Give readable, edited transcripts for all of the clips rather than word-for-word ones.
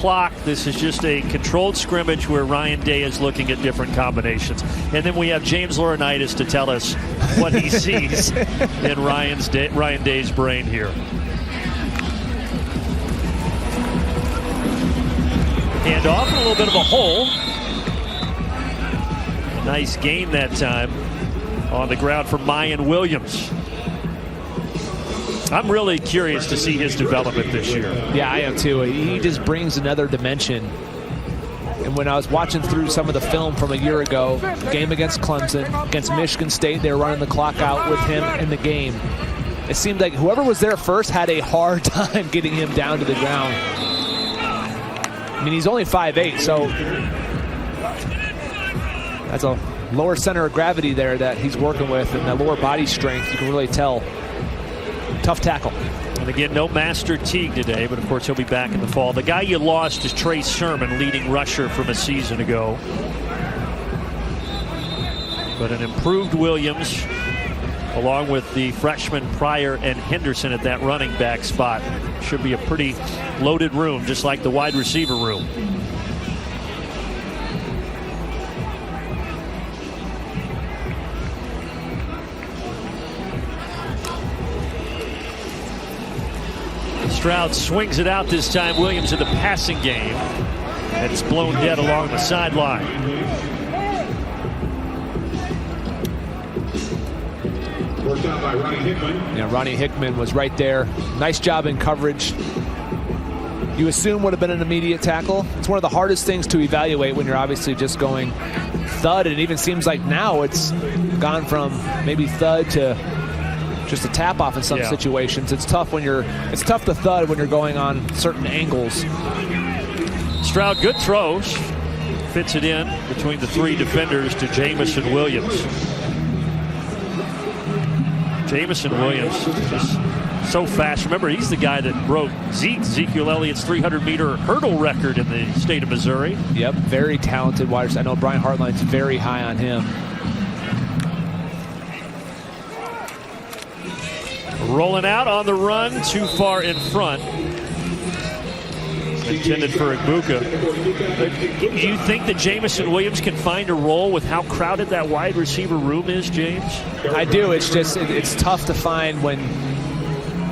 clock. This is just a controlled scrimmage where Ryan Day is looking at different combinations. And then we have James Laurinaitis to tell us what he sees in Ryan Day's brain here. Hand off in a little bit of a hole. A nice gain that time on the ground for Mayan Williams. I'm really curious to see his development this year. Yeah, I am too. He just brings another dimension. And when I was watching through some of the film from a year ago, game against Clemson, against Michigan State, they were running the clock out with him in the game. It seemed like whoever was there first had a hard time getting him down to the ground. I mean, he's only 5'8", so that's a lower center of gravity there that he's working with, and that lower body strength, you can really tell. Tough tackle. And again, no Master Teague today, but of course he'll be back in the fall. The guy you lost is Trey Sermon, leading rusher from a season ago. But an improved Williams, along with the freshman Pryor and Henderson at that running back spot. Should be a pretty loaded room, just like the wide receiver room. Stroud swings it out this time. Williams in the passing game. And it's blown dead along the sideline. Worked out by Ronnie Hickman. Yeah, Ronnie Hickman was right there. Nice job in coverage. You assume would have been an immediate tackle. It's one of the hardest things to evaluate when you're obviously just going thud. And it even seems like now it's gone from maybe thud to just a tap off in some situations. It's tough to thud when you're going on certain angles. Stroud, good throws. Fits it in between the three defenders to Jamison Williams. Jamison Williams is so fast. Remember, he's the guy that broke Ezekiel Elliott's 300-meter hurdle record in the state of Missouri. Yep, very talented wide receiver. I know Brian Hartline's very high on him. Rolling out on the run, too far in front. Intended for Igbuka. Do you think that Jamison Williams can find a role with how crowded that wide receiver room is, James? I do. It's just, it's tough to find when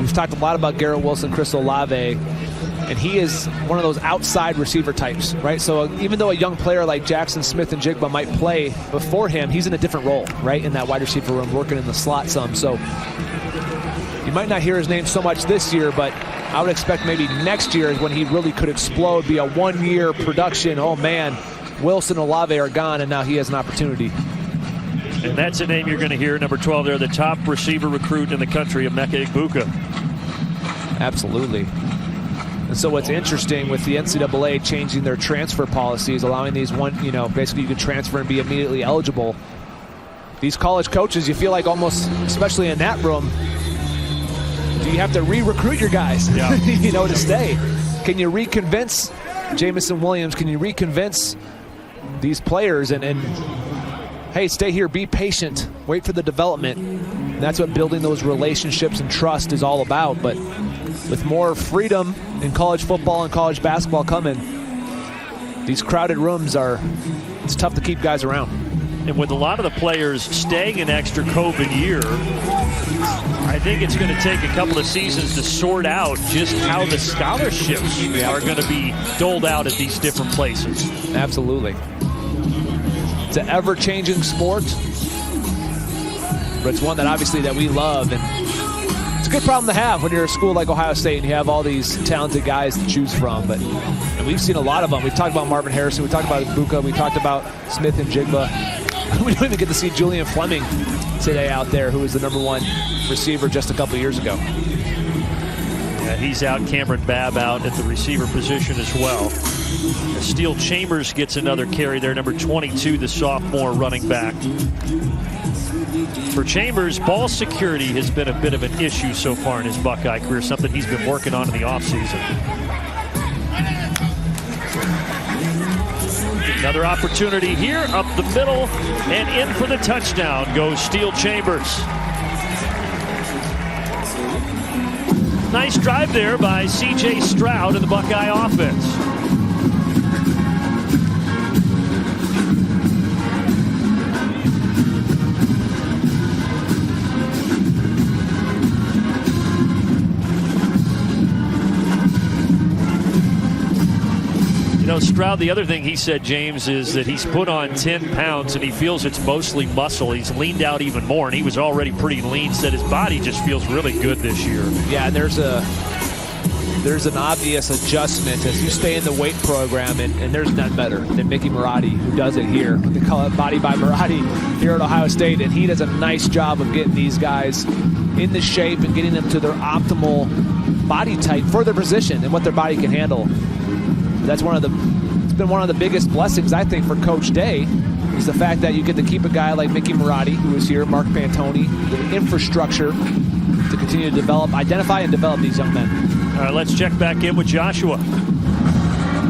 we've talked a lot about Garrett Wilson, Chris Olave, and he is one of those outside receiver types, right? So even though a young player like Jackson Smith and Jigba might play before him, he's in a different role, right, in that wide receiver room, working in the slot some. So you might not hear his name so much this year, but I would expect maybe next year is when he really could explode, be a one-year production. Oh, man, Wilson, Olave are gone, and now he has an opportunity. And that's a name you're going to hear, number 12 there, the top receiver recruit in the country, Emeka Igbuka. Absolutely. And so what's interesting with the NCAA changing their transfer policies, allowing these basically you can transfer and be immediately eligible. These college coaches, you feel like almost, especially in that room, do you have to re-recruit your guys, to stay? Can you reconvince Jamison Williams? Can you reconvince these players and hey, stay here, be patient, wait for the development? And that's what building those relationships and trust is all about. But with more freedom in college football and college basketball coming, these crowded rooms it's tough to keep guys around. And with a lot of the players staying an extra COVID year, I think it's going to take a couple of seasons to sort out just how the scholarships are going to be doled out at these different places. Absolutely. It's an ever-changing sport, but it's one that obviously that we love, and it's a good problem to have when you're a school like Ohio State and you have all these talented guys to choose from. And we've seen a lot of them. We've talked about Marvin Harrison, we talked about Igbuka, we talked about Smith and Jigba. We don't even get to see Julian Fleming today out there, who was the #1 receiver just a couple years ago. Yeah, he's out. Cameron Babb out at the receiver position as well. Steele Chambers gets another carry there, number 22, the sophomore running back. For Chambers, ball security has been a bit of an issue so far in his Buckeye career, something he's been working on in the offseason. Another opportunity here, up the middle, and in for the touchdown goes Steele Chambers. Nice drive there by C.J. Stroud in the Buckeye offense. know, Stroud, the other thing he said, James, is that he's put on 10 pounds and he feels it's mostly muscle. He's leaned out even more, and he was already pretty lean. Said his body just feels really good this year. Yeah, and there's an obvious adjustment as you stay in the weight program, and there's none better than Mickey Marotti, who does it here. They call it Body by Marotti here at Ohio State, and he does a nice job of getting these guys in the shape and getting them to their optimal body type for their position and what their body can handle. That's it's been one of the biggest blessings, I think, for Coach Day, is the fact that you get to keep a guy like Mickey Marotti, who is here, Mark Pantoni, the infrastructure to continue to identify and develop these young men. All right, let's check back in with Joshua.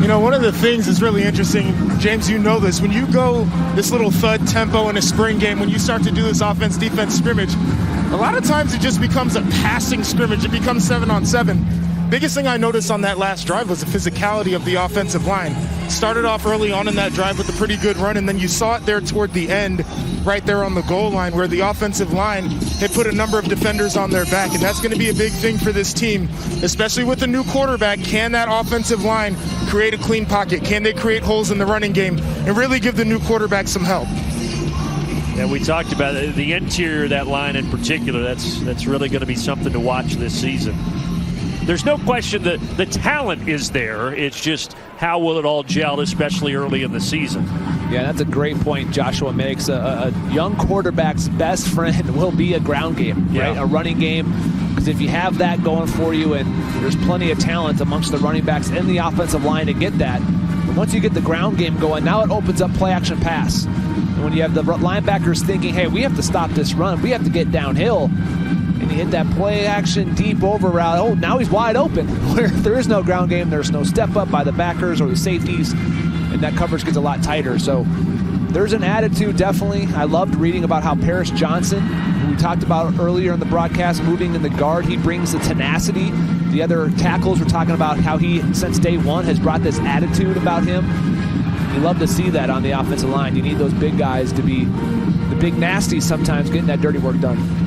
You know, one of the things that's really interesting, James, you know this, when you go this little thud tempo in a spring game, when you start to do this offense-defense scrimmage, a lot of times it just becomes a passing scrimmage. It becomes 7-on-7. Biggest thing I noticed on that last drive was the physicality of the offensive line. Started off early on in that drive with a pretty good run, and then you saw it there toward the end, right there on the goal line, where the offensive line had put a number of defenders on their back, and that's going to be a big thing for this team, especially with the new quarterback. Can that offensive line create a clean pocket? Can they create holes in the running game and really give the new quarterback some help? Yeah, we talked about the interior of that line in particular. That's really going to be something to watch this season. There's no question that the talent is there. It's just how will it all gel, especially early in the season. Yeah, that's a great point Joshua makes. A young quarterback's best friend will be a ground game, right? Yeah. A running game. Because if you have that going for you, and there's plenty of talent amongst the running backs and the offensive line to get that, but once you get the ground game going, now it opens up play action pass. And when you have the linebackers thinking, hey, we have to stop this run, we have to get downhill, and you hit that play action deep over route, oh, now he's wide open. Where if there is no ground game, there's no step up by the backers or the safeties, and that coverage gets a lot tighter. So there's an attitude, definitely. I loved reading about how Paris Johnson, who we talked about earlier in the broadcast, moving in the guard, he brings the tenacity. The other tackles were talking about how he, since day one, has brought this attitude about him. You love to see that on the offensive line. You need those big guys to be the big nasties sometimes, getting that dirty work done.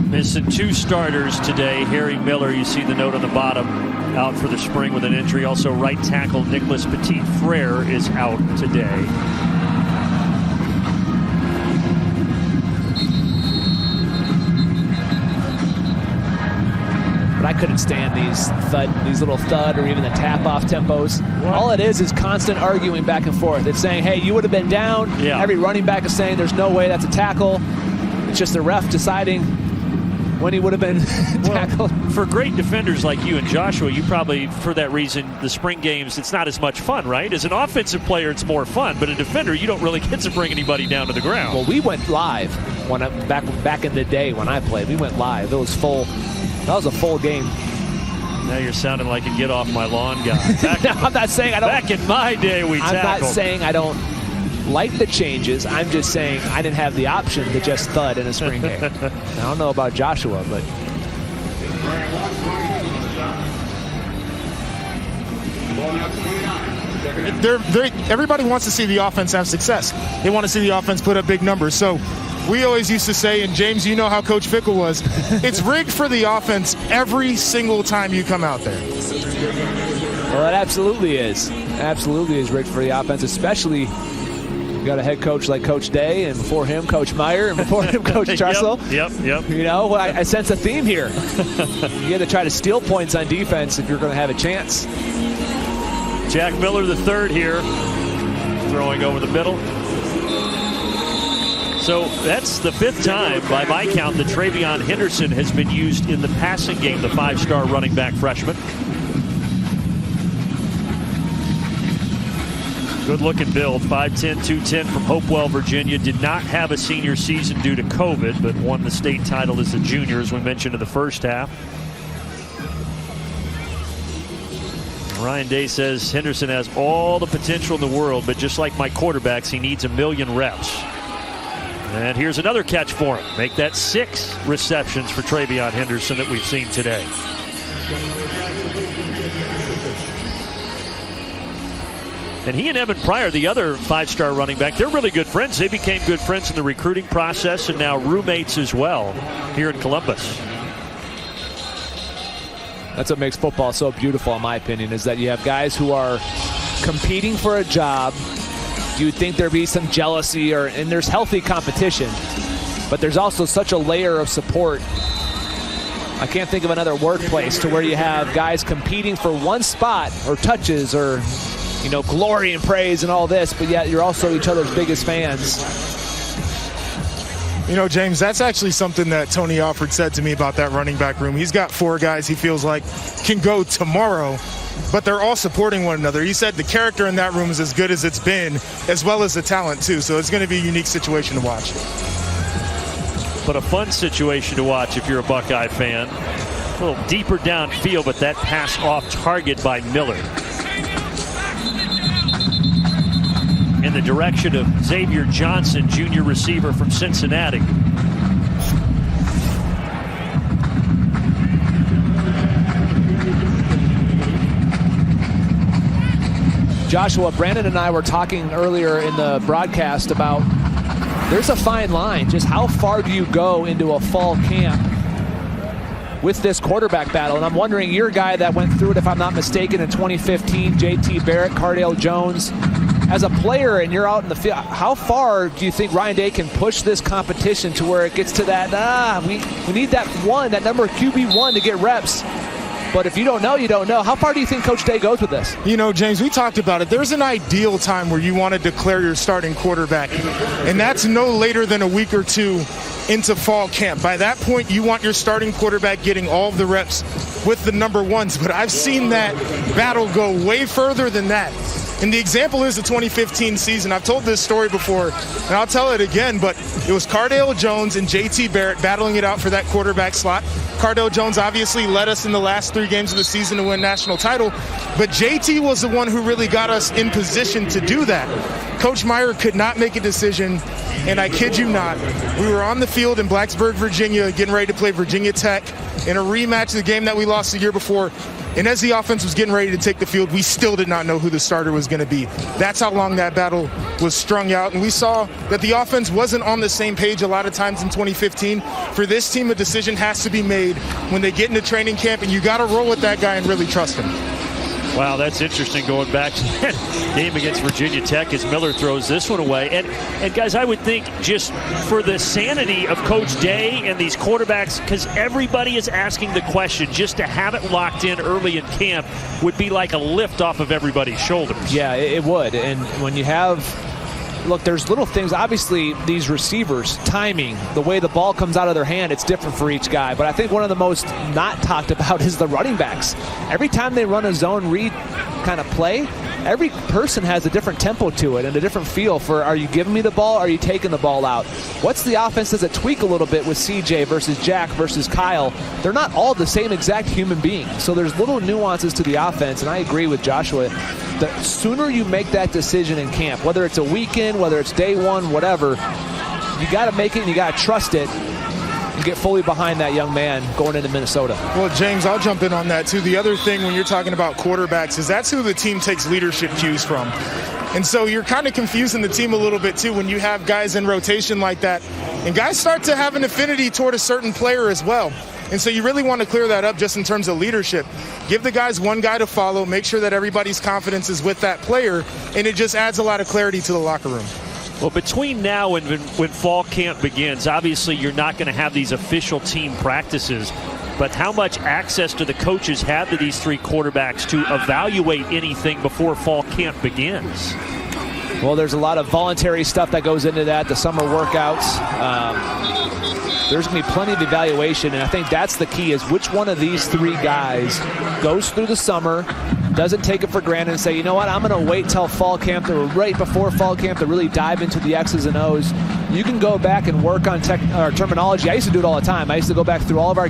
Missing 2 starters today. Harry Miller, you see the note on the bottom, out for the spring with an injury. Also, right tackle Nicholas Petit-Frere is out today. But I couldn't stand these little thud or even the tap-off tempos. What? All it is constant arguing back and forth. It's saying, hey, you would have been down. Yeah. Every running back is saying there's no way that's a tackle. It's just the ref deciding when he would have been tackled. Well, for great defenders like you and Joshua, you probably, for that reason, the spring games, it's not as much fun, right? As an offensive player, it's more fun, but a defender, you don't really get to bring anybody down to the ground. Well, we went live back in the day when I played. We went live. It was full. That was a full game. Now you're sounding like a get off my lawn guy. No, I'm not saying I don't. Back in my day, we tackled. I'm not saying I don't like the changes. I'm just saying I didn't have the option to just thud in a spring game. I don't know about Joshua, but everybody wants to see the offense have success. They want to see the offense put up big numbers. So we always used to say, and James, you know how Coach Fickle was, it's rigged for the offense every single time you come out there. Well, it absolutely is. Absolutely is rigged for the offense, especially you got a head coach like Coach Day, and before him, Coach Meyer, and before him, Coach Tressel. Yep. You know, I sense a theme here. You got to try to steal points on defense if you're going to have a chance. Jack Miller, the third here, throwing over the middle. So that's the 5th time, by my count, that Travion Henderson has been used in the passing game, the 5-star running back freshman. Good-looking build, 5'10", 210 from Hopewell, Virginia. Did not have a senior season due to COVID, but won the state title as a junior, as we mentioned in the first half. Ryan Day says Henderson has all the potential in the world, but just like my quarterbacks, he needs 1 million reps. And here's another catch for him. Make that 6 receptions for Travion Henderson that we've seen today. And he and Evan Pryor, the other 5-star running back, they're really good friends. They became good friends in the recruiting process and now roommates as well here in Columbus. That's what makes football so beautiful, in my opinion, is that you have guys who are competing for a job. You would think there'd be some jealousy, and there's healthy competition, but there's also such a layer of support. I can't think of another workplace to where you have guys competing for one spot or touches or, glory and praise and all this, but yet you're also each other's biggest fans. James, that's actually something that Tony Alford said to me about that running back room. He's got 4 guys he feels like can go tomorrow, but they're all supporting one another. He said the character in that room is as good as it's been, as well as the talent, too. So it's going to be a unique situation to watch. But a fun situation to watch if you're a Buckeye fan. A little deeper downfield, but that pass off target by Miller. In the direction of Xavier Johnson, junior receiver from Cincinnati. Joshua, Brandon and I were talking earlier in the broadcast about there's a fine line. Just how far do you go into a fall camp with this quarterback battle? And I'm wondering, you're a guy that went through it, if I'm not mistaken, in 2015, JT Barrett, Cardale Jones. As a player and you're out in the field, how far do you think Ryan Day can push this competition to where it gets to that, we need that number QB1 to get reps? But if you don't know, you don't know. How far do you think Coach Day goes with this? James, we talked about it. There's an ideal time where you want to declare your starting quarterback, and that's no later than a week or 2 into fall camp. By that point, you want your starting quarterback getting all of the reps with the number 1s. But I've seen that battle go way further than that. And the example is the 2015 season. I've told this story before, and I'll tell it again, but it was Cardale Jones and JT Barrett battling it out for that quarterback slot. Cardale Jones obviously led us in the last 3 games of the season to win national title, but JT was the one who really got us in position to do that. Coach Meyer could not make a decision, and I kid you not, we were on the field in Blacksburg, Virginia, getting ready to play Virginia Tech in a rematch of the game that we lost the year before. And as the offense was getting ready to take the field, we still did not know who the starter was going to be. That's how long that battle was strung out. And we saw that the offense wasn't on the same page a lot of times in 2015. For this team, a decision has to be made when they get into training camp, and you got to roll with that guy and really trust him. Wow, that's interesting going back to that game against Virginia Tech as Miller throws this one away. And guys, I would think just for the sanity of Coach Day and these quarterbacks, because everybody is asking the question, just to have it locked in early in camp would be like a lift off of everybody's shoulders. Yeah, it would. And when you have... Look, there's little things. Obviously, these receivers, timing, the way the ball comes out of their hand, it's different for each guy. But I think one of the most not talked about is the running backs. Every time they run a zone read kind of play, every person has a different tempo to it and a different feel for, are you giving me the ball, or are you taking the ball out? What's the offense? Does it tweak a little bit with CJ versus Jack versus Kyle? They're not all the same exact human beings. So there's little nuances to the offense, and I agree with Joshua. The sooner you make that decision in camp, whether it's a weekend, whether it's day 1, whatever, you got to make it and you got to trust it and get fully behind that young man going into Minnesota. Well, James, I'll jump in on that too. The other thing when you're talking about quarterbacks is that's who the team takes leadership cues from. And so you're kind of confusing the team a little bit too when you have guys in rotation like that. And guys start to have an affinity toward a certain player as well. And so you really want to clear that up just in terms of leadership. Give the guys one guy to follow, make sure that everybody's confidence is with that player, and it just adds a lot of clarity to the locker room. Well, between now and when fall camp begins, obviously you're not going to have these official team practices, but how much access do the coaches have to these 3 quarterbacks to evaluate anything before fall camp begins? Well, there's a lot of voluntary stuff that goes into that, the summer workouts. There's going to be plenty of evaluation, and I think that's the key, is which one of these 3 guys goes through the summer, doesn't take it for granted and say, you know what, I'm going to wait till fall camp, or right before fall camp, to really dive into the X's and O's. You can go back and work on terminology. I used to do it all the time. I used to go back through all of our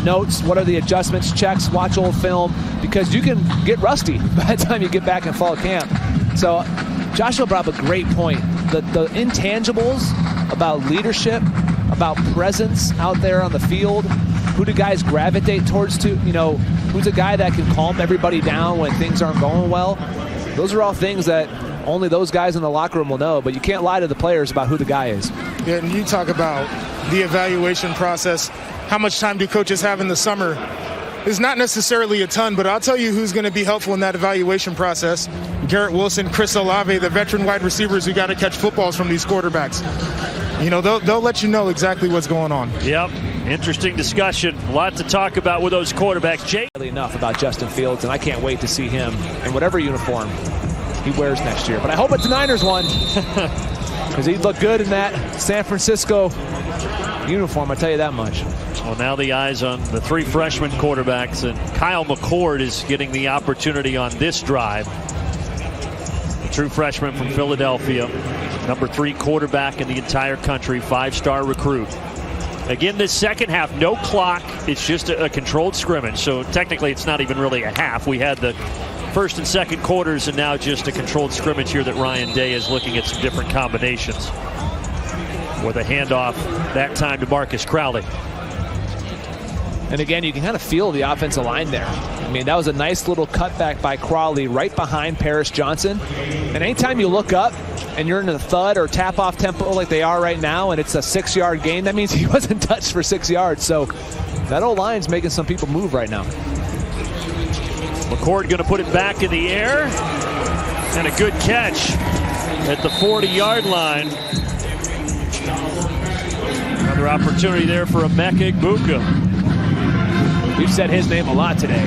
notes, what are the adjustments, checks, watch old film, because you can get rusty by the time you get back in fall camp. So Joshua brought up a great point. The intangibles about leadership, about presence out there on the field, who do guys gravitate towards to, who's a guy that can calm everybody down when things aren't going well. Those are all things that only those guys in the locker room will know, but you can't lie to the players about who the guy is. Yeah, and you talk about the evaluation process. How much time do coaches have in the summer? is not necessarily a ton, but I'll tell you who's going to be helpful in that evaluation process. Garrett Wilson, Chris Olave, the veteran wide receivers who got to catch footballs from these quarterbacks. You know, they'll let you know exactly what's going on. Yep. Interesting discussion. A lot to talk about with those quarterbacks. Jay. Enough about Justin Fields, and I can't wait to see him in whatever uniform he wears next year. But I hope it's a Niners one, because he'd look good in that San Francisco uniform, I tell you that much. Well, now the eyes on the 3 freshman quarterbacks, and Kyle McCord is getting the opportunity on this drive. A true freshman from Philadelphia, number 3 quarterback in the entire country, 5-star recruit. Again, this second half, no clock. It's just a controlled scrimmage. So technically, it's not even really a half. We had the first and second quarters, and now just a controlled scrimmage here that Ryan Day is looking at some different combinations. With a handoff that time to Marcus Crowley. And again, you can kind of feel the offensive line there. I mean, that was a nice little cutback by Crowley right behind Paris Johnson. And anytime you look up and you're in the thud or tap-off tempo like they are right now, and it's a 6-yard gain, that means he wasn't touched for 6 yards. So that old line's making some people move right now. McCord going to put it back in the air. And a good catch at the 40-yard line. Another opportunity there for Emeka Egbuka. You've said his name a lot today.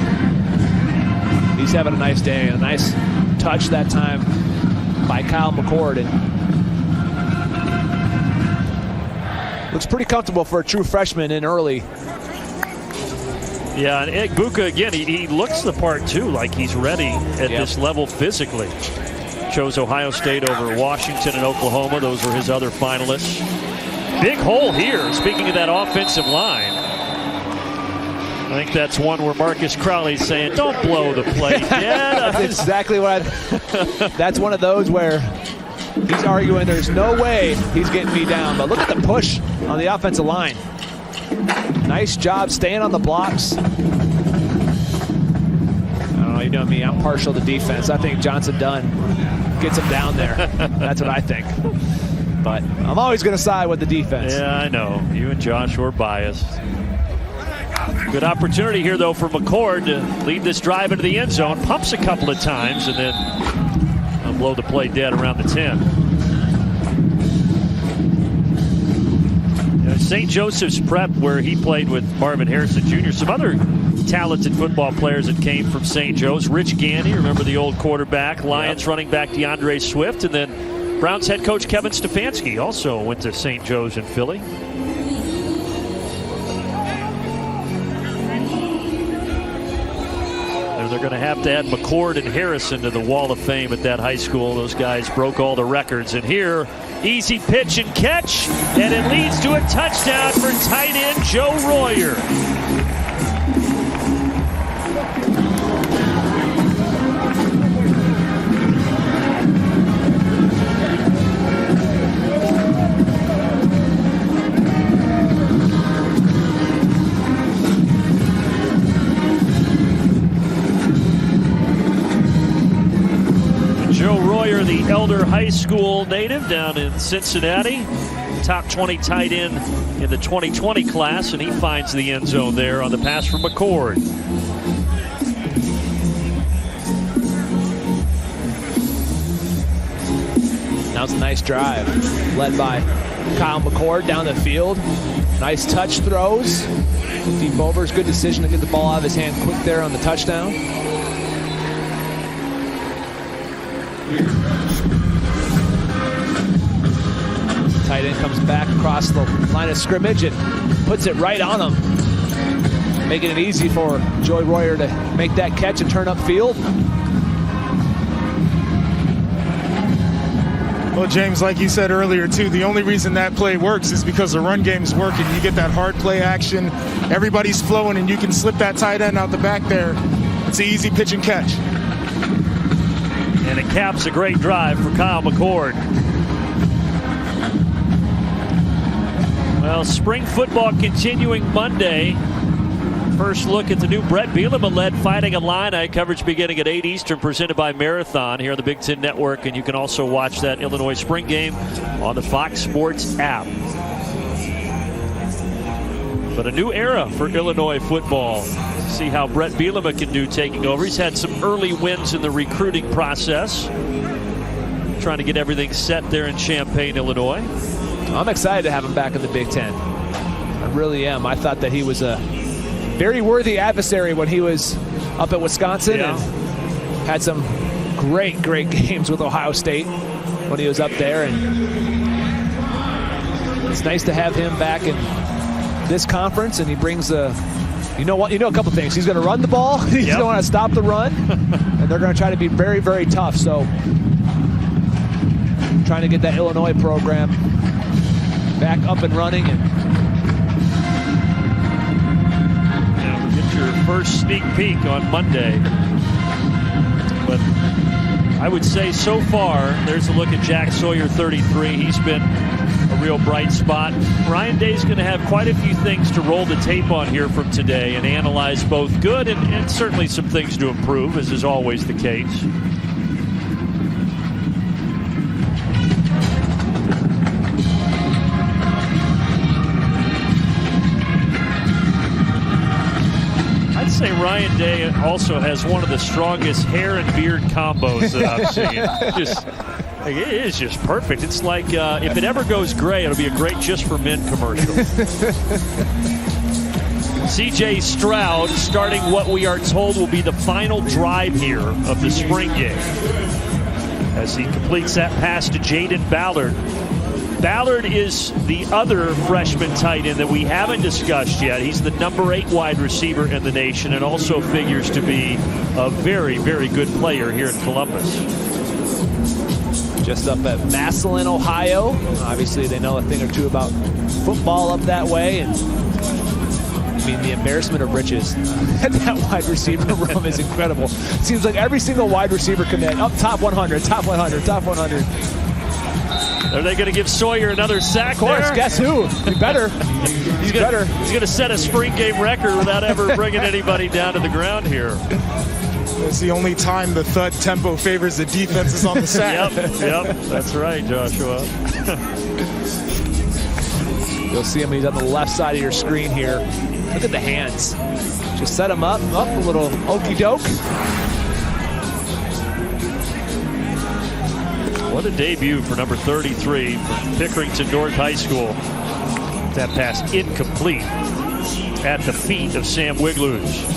He's having a nice day. A nice touch that time by Kyle McCord. And looks pretty comfortable for a true freshman in early. Yeah, and Egbuka, again, he looks the part, too, like he's ready at this level physically. Chose Ohio State over Washington and Oklahoma. Those were his other finalists. Big hole here, speaking of that offensive line. I think that's one where Marcus Crowley's saying, don't blow the play. Yeah, that's exactly what that's one of those where he's arguing there's no way he's getting me down. But look at the push on the offensive line. Nice job staying on the blocks. I don't know, you know me, I'm partial to defense. I think Johnson Dunn gets him down there. That's what I think. But I'm always going to side with the defense. Yeah, I know. You and Josh were biased. Good opportunity here, though, for McCord to lead this drive into the end zone. Pumps a couple of times and then blow the play dead around the 10. St. Joseph's Prep, where he played with Marvin Harrison Jr. Some other talented football players that came from St. Joe's. Rich Gandy, remember the old quarterback. Lions running back DeAndre Swift. And then Browns head coach Kevin Stefanski also went to St. Joe's in Philly. They're going to have to add McCord and Harrison to the Wall of Fame at that high school. Those guys broke all the records. And here, easy pitch and catch, and it leads to a touchdown for tight end Joe Royer. The Elder High School native down in Cincinnati. Top 20 tight end in the 2020 class, and he finds the end zone there on the pass from McCord. Now it's a nice drive led by Kyle McCord down the field. Nice touch throws. Deep overs, good decision to get the ball out of his hand quick there on the touchdown. Tight end comes back across the line of scrimmage and puts it right on him, making it easy for Joey Royer to make that catch and turn upfield. Well, James, like you said earlier, too, the only reason that play works is because the run game's working. You get that hard play action, everybody's flowing, and you can slip that tight end out the back there. It's an easy pitch and catch. And it caps a great drive for Kyle McCord. Well, spring football continuing Monday. First look at the new Brett Bielema-led Fighting Illini coverage beginning at 8 Eastern, presented by Marathon here on the Big Ten Network. And you can also watch that Illinois spring game on the Fox Sports app. But a new era for Illinois football. See how Brett Bielema can do taking over. He's had some early wins in the recruiting process. Trying to get everything set there in Champaign, Illinois. I'm excited to have him back in the Big Ten. I really am. I thought that he was a very worthy adversary when he was up at Wisconsin and had some great games with Ohio State when he was up there. And it's nice to have him back in this conference, and he brings a couple things. He's going to run the ball. He's going to want to stop the run, and they're going to try to be very, very tough. So trying to get that Illinois program back up and running. And now get your first sneak peek on Monday. But I would say so far, there's a look at Jack Sawyer, 33. He's been a real bright spot. Ryan Day's going to have quite a few things to roll the tape on here from today and analyze both good and certainly some things to improve, as is always the case. I'd say Ryan Day also has one of the strongest hair and beard combos that I've seen. It is just perfect. It's like if it ever goes gray, it'll be a great Just for Men commercial. C.J. Stroud starting what we are told will be the final drive here of the spring game as he completes that pass to Jaden Ballard. Ballard is the other freshman tight end that we haven't discussed yet. He's the number 8 wide receiver in the nation and also figures to be a very, very good player here in Columbus. Just up at Massillon, Ohio. Obviously, they know a thing or two about football up that way. And I mean, the embarrassment of riches at that wide receiver room is incredible. It seems like every single wide receiver commit up top 100, top 100, top 100. Are they going to give Sawyer another sack? Of course, there? Guess who? He better. He's going to set a spring game record without ever bringing anybody down to the ground here. It's the only time the thud tempo favors the defense is on the sack. Yep, that's right, Joshua. You'll see him. He's on the left side of your screen here. Look at the hands. Just set him up a little okey doke. What a debut for number 33 from Pickerington North High School. That pass incomplete at the feet of Sam Wiglusz.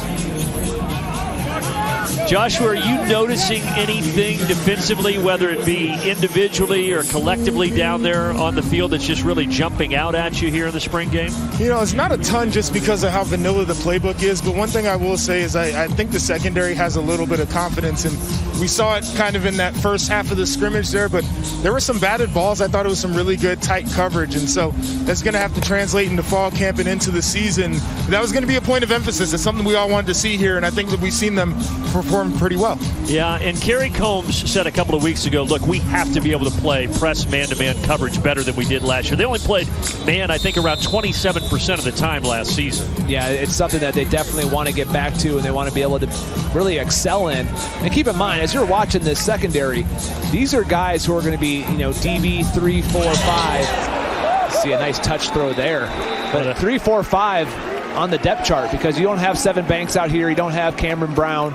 Joshua, are you noticing anything defensively, whether it be individually or collectively down there on the field, that's just really jumping out at you here in the spring game? You know, it's not a ton just because of how vanilla the playbook is, but one thing I will say is I think the secondary has a little bit of confidence, and we saw it kind of in that first half of the scrimmage there, but there were some batted balls. I thought it was some really good tight coverage, and so that's going to have to translate into fall camp and into the season. That was going to be a point of emphasis. It's something we all wanted to see here, and I think that we've seen them perform pretty well. Yeah, and Kerry Combs said a couple of weeks ago, look, we have to be able to play press man-to-man coverage better than we did last year. They only played man, I think, around 27% of the time last season. Yeah, it's something that they definitely want to get back to, and they want to be able to really excel in. And keep in mind, as you're watching this secondary, these are guys who are going to be, DB 3, 4, 5. See a nice touch throw there. But 3, 4, 5 on the depth chart, because you don't have Seven Banks out here. You don't have Cameron Brown.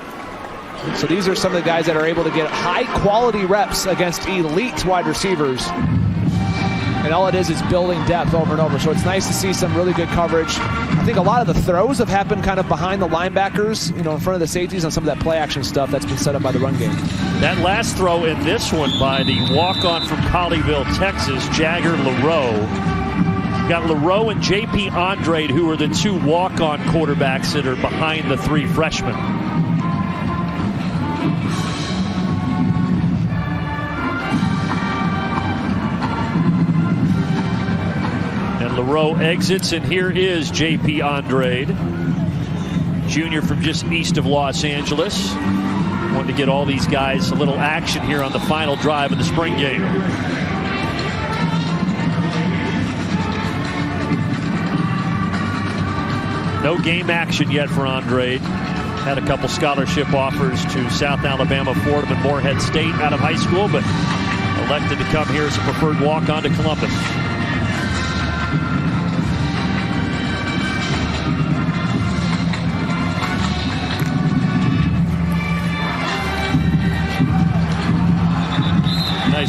So these are some of the guys that are able to get high-quality reps against elite wide receivers. And all it is building depth over and over. So it's nice to see some really good coverage. I think a lot of the throws have happened kind of behind the linebackers, in front of the safeties on some of that play-action stuff that's been set up by the run game. That last throw in this one by the walk-on from Colleyville, Texas, Jagger LaRoe. You've got LaRoe and J.P. Andrade, who are the 2 walk-on quarterbacks that are behind the 3 freshmen. LaRoe exits, and here is J.P. Andrade, junior from just east of Los Angeles. Wanted to get all these guys a little action here on the final drive of the spring game. No game action yet for Andrade. Had a couple scholarship offers to South Alabama, Fordham, and Morehead State out of high school, but elected to come here as a preferred walk-on to Columbus.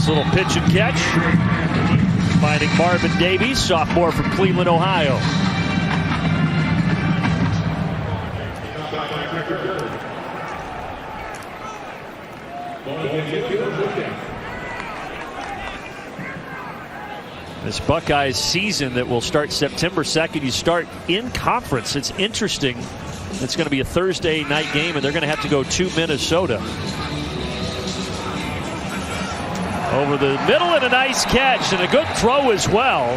Nice little pitch and catch. Finding Marvin Davies, sophomore from Cleveland, Ohio. This Buckeyes season that will start September 2nd, you start in conference. It's interesting. It's going to be a Thursday night game, and they're going to have to go to Minnesota. Over the middle, and a nice catch, and a good throw as well.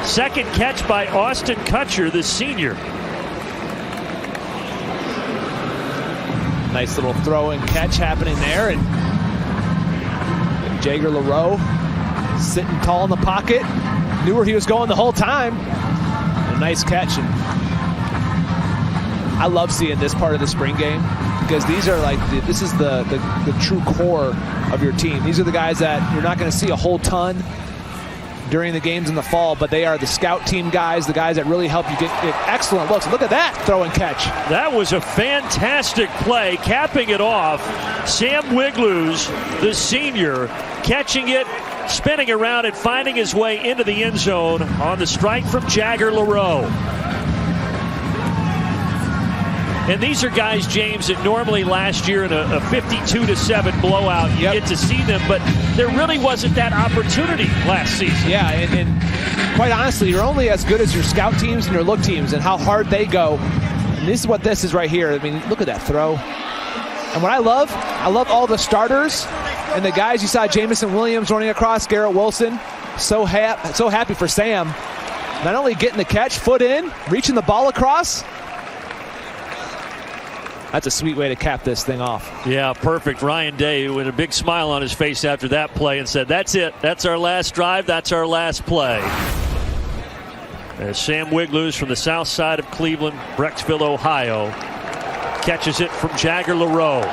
Second catch by Austin Kutcher, the senior. Nice little throw and catch happening there, and Jager LaRoe sitting tall in the pocket, knew where he was going the whole time. A nice catch. And I love seeing this part of the spring game, because these are like this is the true core of your team. These are the guys that you're not going to see a whole ton during the games in the fall, but they are the scout team guys, the guys that really help you get excellent looks. Look at that throw and catch. That was a fantastic play. Capping it off, Sam Wiglusz, the senior, catching it, spinning around and finding his way into the end zone on the strike from Jager LaRoe. And these are guys, James, that normally last year in a 52-7 blowout, you get to see them, but there really wasn't that opportunity last season. Yeah, and quite honestly, you're only as good as your scout teams and your look teams and how hard they go. And this is what this is right here. I mean, look at that throw. And what I love all the starters and the guys. You saw Jamison Williams running across, Garrett Wilson. So happy for Sam. Not only getting the catch, foot in, reaching the ball across. That's a sweet way to cap this thing off. Yeah, perfect. Ryan Day with a big smile on his face after that play and said, that's it. That's our last drive. That's our last play. As Sam Wiglusz from the south side of Cleveland, Brecksville, Ohio, catches it from Jager LaRoe.